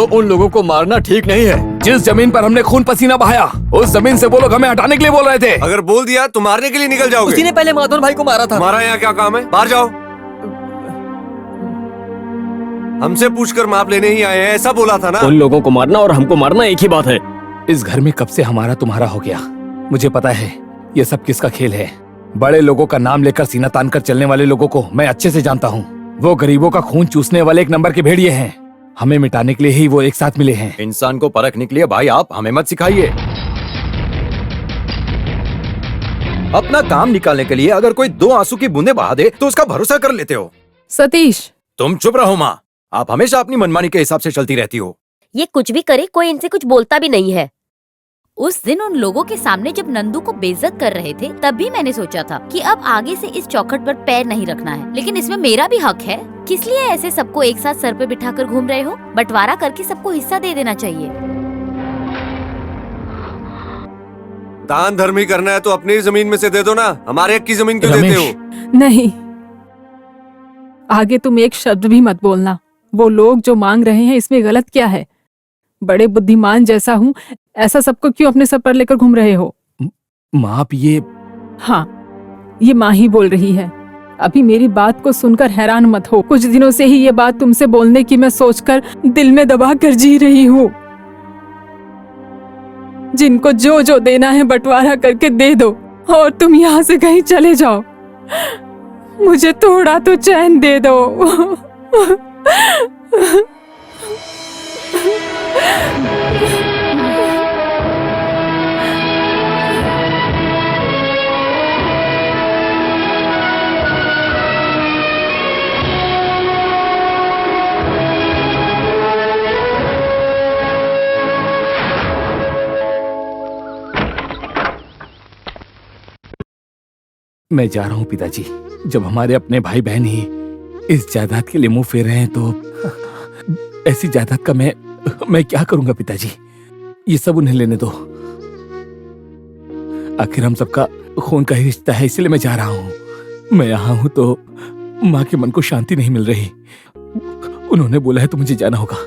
बोलो उन लोगों को मारना ठीक नहीं है। जिस जमीन पर हमने खून पसीना बहाया उस जमीन से वो लोग हमें हटाने के लिए बोल रहे थे। अगर बोल दिया तो मारने के लिए निकल जाओगे। उसी ने पहले माधवन भाई को मारा था। हमारा यहाँ क्या काम है, बाहर जाओ। हमसे पूछकर माप लेने ही आए हैं, ऐसा बोला था ना। उन लोगों को मारना और हमको मारना एक ही बात है। इस घर में कब से हमारा तुम्हारा हो गया। मुझे पता है ये सब किसका खेल है। बड़े लोगों का नाम लेकर सीना तान कर चलने वाले लोगों को मैं अच्छे से जानता हूँ। वो गरीबों का खून चूसने वाले एक नंबर के भेड़िए हैं। हमें मिटाने के लिए ही वो एक साथ मिले हैं। इंसान को परखने के लिए भाई आप हमें मत सिखाइए। अपना काम निकालने के लिए अगर कोई 2 आंसू की बूंदें बहा दे तो उसका भरोसा कर लेते हो। सतीश, तुम चुप रहो माँ। आप हमेशा अपनी मनमानी के हिसाब से चलती रहती हो। ये कुछ भी करे कोई इनसे कुछ बोलता भी नहीं है। उस दिन उन लोगों के सामने जब नंदू को बेइज्जत कर रहे थे तब भी मैंने सोचा था कि अब आगे से इस चौखट पर पैर नहीं रखना है। लेकिन इसमें मेरा भी हक है। किस लिए ऐसे सबको एक साथ सर पे बिठाकर घूम रहे हो? बंटवारा करके सबको हिस्सा दे देना चाहिए। दान धर्म ही करना है तो अपनी जमीन में से दे दो ना, हमारे हक की जमीन क्यों देते हो? नहीं, आगे तुम एक शब्द भी मत बोलना। वो लोग जो मांग रहे हैं इसमें गलत क्या है? बड़े बुद्धिमान जैसा हूँ, ऐसा सबको क्यों अपने सर पर लेकर घूम रहे हो? माँ आप ये... हाँ, ये माँ ही बोल रही है। अभी मेरी बात को सुनकर हैरान मत हो। कुछ दिनों से ही ये बात तुमसे बोलने की मैं सोचकर दिल में दबा कर जी रही हूँ। जिनको जो जो देना है बंटवारा करके दे दो और तुम यहाँ से कहीं चले जाओ। मुझे थोड़ा तो चैन दे दो। मैं जा रहा हूँ पिताजी। जब हमारे अपने भाई बहन ही इस जायदाद के लिए मुंह फेर रहे हैं तो ऐसी जायदाद का मैं क्या करूंगा पिताजी? ये सब उन्हें लेने दो। आखिर हम सबका खून का ही रिश्ता है, इसलिए मैं जा रहा हूँ। मैं यहाँ हूँ तो माँ के मन को शांति नहीं मिल रही। उन्होंने बोला है तो मुझे जाना होगा।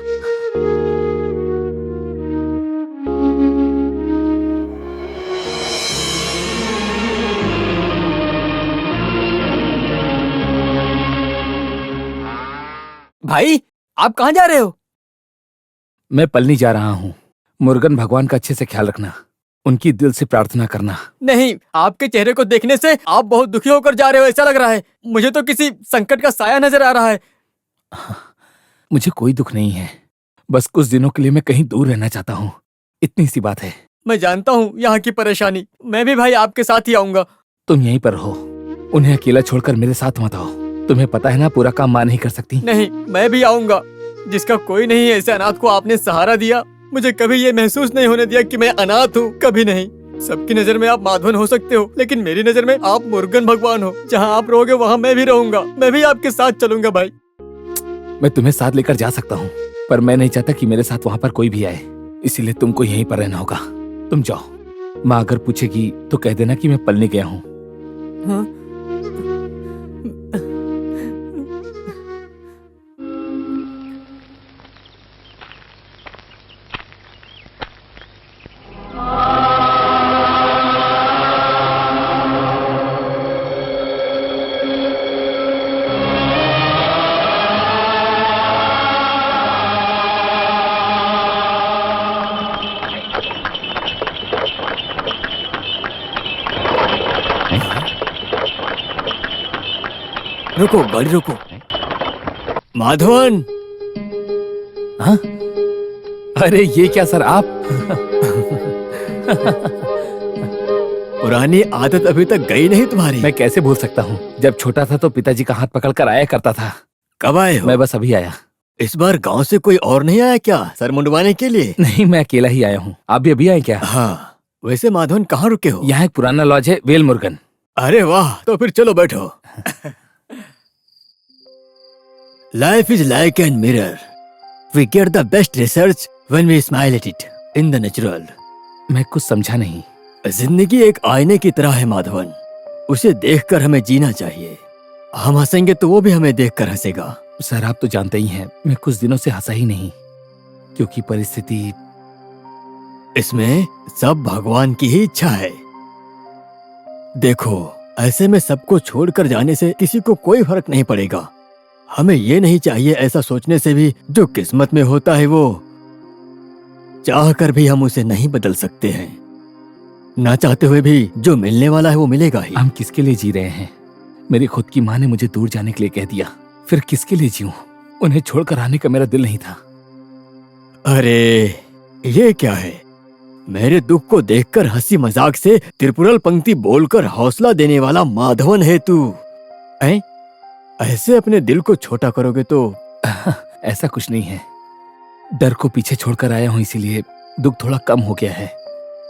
भाई आप कहाँ जा रहे हो? मैं पलनी जा रहा हूँ। मुर्गन भगवान का अच्छे से ख्याल रखना, उनकी दिल से प्रार्थना करना। नहीं, आपके चेहरे को देखने से आप बहुत दुखी होकर जा रहे हो ऐसा लग रहा है। मुझे तो किसी संकट का साया नजर आ रहा है। मुझे कोई दुख नहीं है, बस कुछ दिनों के लिए मैं कहीं दूर रहना चाहता हूँ, इतनी सी बात है। मैं जानता हूँ यहाँ की परेशानी। मैं भी भाई आपके साथ ही आऊंगा। तुम यहीं पर रहो, उन्हें अकेला छोड़कर मेरे साथ मत आओ। तुम्हें पता है ना पूरा काम माँ नहीं कर सकती। नहीं, मैं भी आऊंगा। जिसका कोई नहीं ऐसे अनाथ को आपने सहारा दिया। मुझे कभी ये महसूस नहीं होने दिया कि मैं अनाथ हूँ, कभी नहीं। सबकी नजर में आप माधवन हो सकते हो, लेकिन मेरी नजर में आप मुर्गन भगवान हो। जहाँ आप रहोगे वहाँ मैं भी रहूंगा। मैं भी आपके साथ चलूंगा भाई। मैं तुम्हें साथ लेकर जा सकता हूँ, पर मैं नहीं चाहता कि मेरे साथ वहाँ पर कोई भी आए, इसीलिए तुमको यहीं पर रहना होगा। तुम जाओ। माँ अगर पूछेगी तो कह देना कि मैं पलने गया हूँ। हाँ? रुको, गाड़ी रुको। माधवन! हाँ? अरे ये क्या सर आप? पुरानी आदत अभी तक गई नहीं तुम्हारी? मैं कैसे भूल सकता हूँ, जब छोटा था तो पिताजी का हाथ पकड़कर आया करता था। कब आए हो? मैं बस अभी आया। इस बार गांव से कोई और नहीं आया क्या सर मुंडवाने के लिए? नहीं, मैं अकेला ही आया हूँ। आप भी अभी आए क्या? हाँ। वैसे माधवन कहाँ रुके हो? यहाँ एक पुराना लॉज है, वेल मुर्गन। अरे वाह, तो फिर चलो बैठो। Life is like a mirror. We get the best research when we smile at it in the natural. मैं कुछ समझा नहीं। जिंदगी एक आईने की तरह है माधवन। उसे देखकर हमें जीना चाहिए। हम हंसेंगे तो वो भी हमें देखकर हंसेगा। सर आप तो जानते ही हैं, मैं कुछ दिनों से हंसा ही नहीं। क्योंकि परिस्थिति। इसमें सब भगवान की ही इच्छा है। देखो, ऐसे में सबको छोड़कर जाने से किसी को कोई फर्क नहीं पड़ेगा। हमें ये नहीं चाहिए ऐसा सोचने से भी जो किस्मत में होता है वो चाह कर भी हम उसे नहीं बदल सकते हैं। ना चाहते हुए भी जो मिलने वाला है वो मिलेगा ही। हम किसके लिए जी रहे हैं? मेरी खुद की माँ ने मुझे दूर जाने के लिए कह दिया, फिर किसके लिए जीऊं? उन्हें छोड़कर आने का मेरा दिल नहीं था। अरे ये क्या है? मेरे दुख को देखकर हंसी मजाक से त्रिपुरल पंक्ति बोलकर हौसला देने वाला माधवन है तू। ऐं? ऐसे अपने दिल को छोटा करोगे तो ऐसा कुछ नहीं है। डर को पीछे छोड़कर आया हूं, इसीलिए दुख थोड़ा कम हो गया है।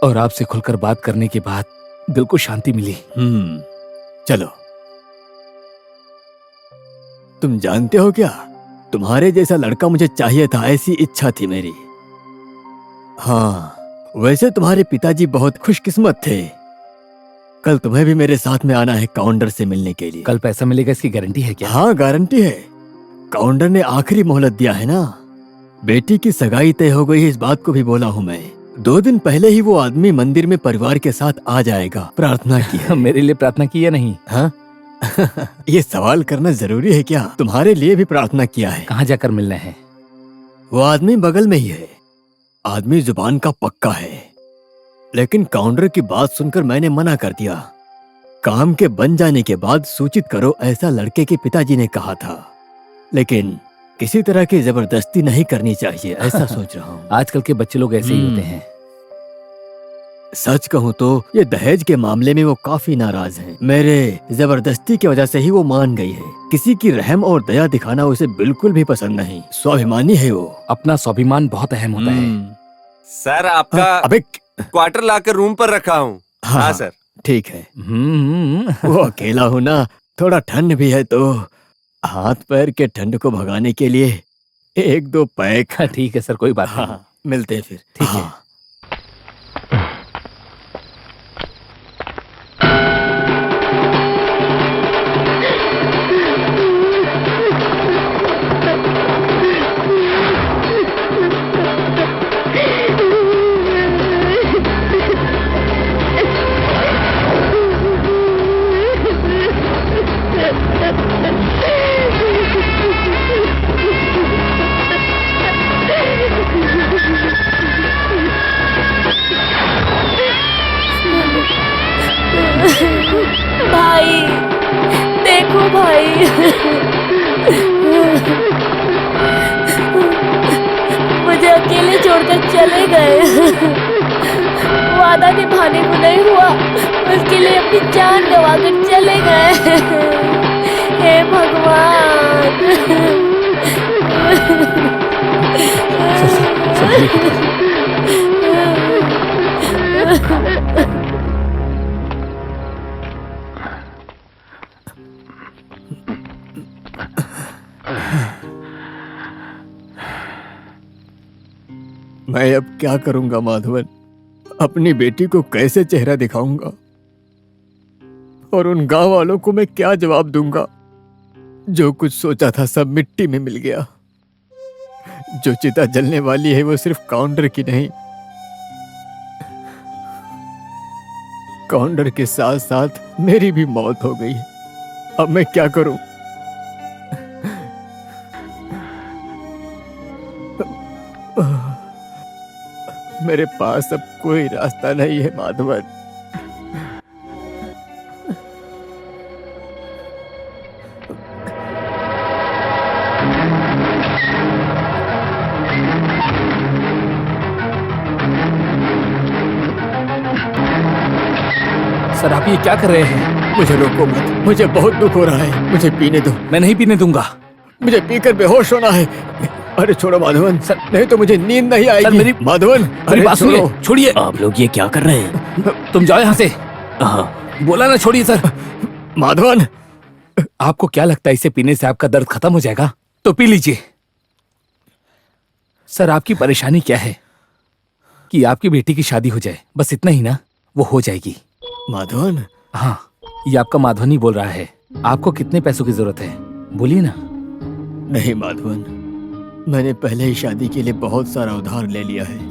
और आपसे खुलकर बात करने के बाद दिल को शांति मिली। चलो, तुम जानते हो क्या, तुम्हारे जैसा लड़का मुझे चाहिए था, ऐसी इच्छा थी मेरी। हाँ, वैसे तुम्हारे पिताजी बहुत खुशकिस्मत थे। कल तुम्हें भी मेरे साथ में आना है काउंटर से मिलने के लिए। कल पैसा मिलेगा, इसकी गारंटी है क्या? हाँ, गारंटी है। काउंटर ने आखिरी मोहलत दिया है ना। बेटी की सगाई तय हो गई है, इस बात को भी बोला हूँ मैं। 2 दिन पहले ही वो आदमी मंदिर में परिवार के साथ आ जाएगा। प्रार्थना की है। मेरे लिए प्रार्थना की या नहीं? हाँ? ये सवाल करना जरूरी है क्या? तुम्हारे लिए भी प्रार्थना किया है। कहाँ जाकर मिलना है? वो आदमी बगल में ही है। आदमी जुबान का पक्का है, लेकिन काउंटर की बात सुनकर मैंने मना कर दिया। काम के बन जाने के बाद सूचित करो, ऐसा लड़के के पिताजी ने कहा था। लेकिन किसी तरह की जबरदस्ती नहीं करनी चाहिए, ऐसा सोच रहा हूँ। आजकल के बच्चे लोग ऐसे ही होते हैं। सच कहूँ तो ये दहेज के मामले में वो काफी नाराज हैं। मेरे जबरदस्ती की वजह से ही वो मान गई है। किसी की रहम और दया दिखाना उसे बिल्कुल भी पसंद नहीं। स्वाभिमानी है वो। अपना स्वाभिमान बहुत अहम होता है। सर, आपका अबे क्वार्टर लाकर रूम पर रखा हूँ। हाँ सर। ठीक है। वो अकेला हूँ ना, थोड़ा ठंड भी है, तो हाथ पैर के ठंड को भगाने के लिए 1-2 पैक। ठीक है सर, कोई बात नहीं। हाँ, मिलते हैं फिर। ठीक है। भाई, देखो भाई, मुझे अकेले छोड़कर चले गए। वादा निभाने को नहीं हुआ, उसके लिए अपनी जान गंवाकर चले गए। हे भगवान। मैं अब क्या करूंगा माधवन? अपनी बेटी को कैसे चेहरा दिखाऊंगा? और उन गांव वालों को मैं क्या जवाब दूंगा? जो कुछ सोचा था सब मिट्टी में मिल गया। जो चिता जलने वाली है वो सिर्फ काउंटर की नहीं, काउंटर के साथ साथ मेरी भी मौत हो गई। अब मैं क्या करूं? मेरे पास अब कोई रास्ता नहीं है माधवन। सर, आप ये क्या कर रहे हैं? मुझे रोको मत, मुझे बहुत दुख हो रहा है। मुझे पीने दो। मैं नहीं पीने दूंगा। मुझे पीकर बेहोश होना है। अरे छोड़ो माधवन, सर, नहीं तो मुझे नींद नहीं आएगी। सर, मेरी माधवन, मेरी अरे बात सुनिए, छोड़ो। छोड़िए। आप लोग ये क्या कर रहे हैं? तुम जाओ यहाँ से। हाँ, बोला ना, छोड़िए सर। माधवन, आपको क्या लगता है इसे पीने से आपका दर्द खत्म हो जाएगा? तो पी लीजिए। सर, आपकी परेशानी क्या है? कि आपकी बेटी की शादी हो जाए, बस इतना ही ना? वो हो जाएगी। माधवन, हाँ, ये आपका माधवन ही बोल रहा है। आपको कितने पैसों की जरूरत है, बोलिए ना। नहीं माधवन, मैंने पहले ही शादी के लिए बहुत सारा उधार ले लिया है।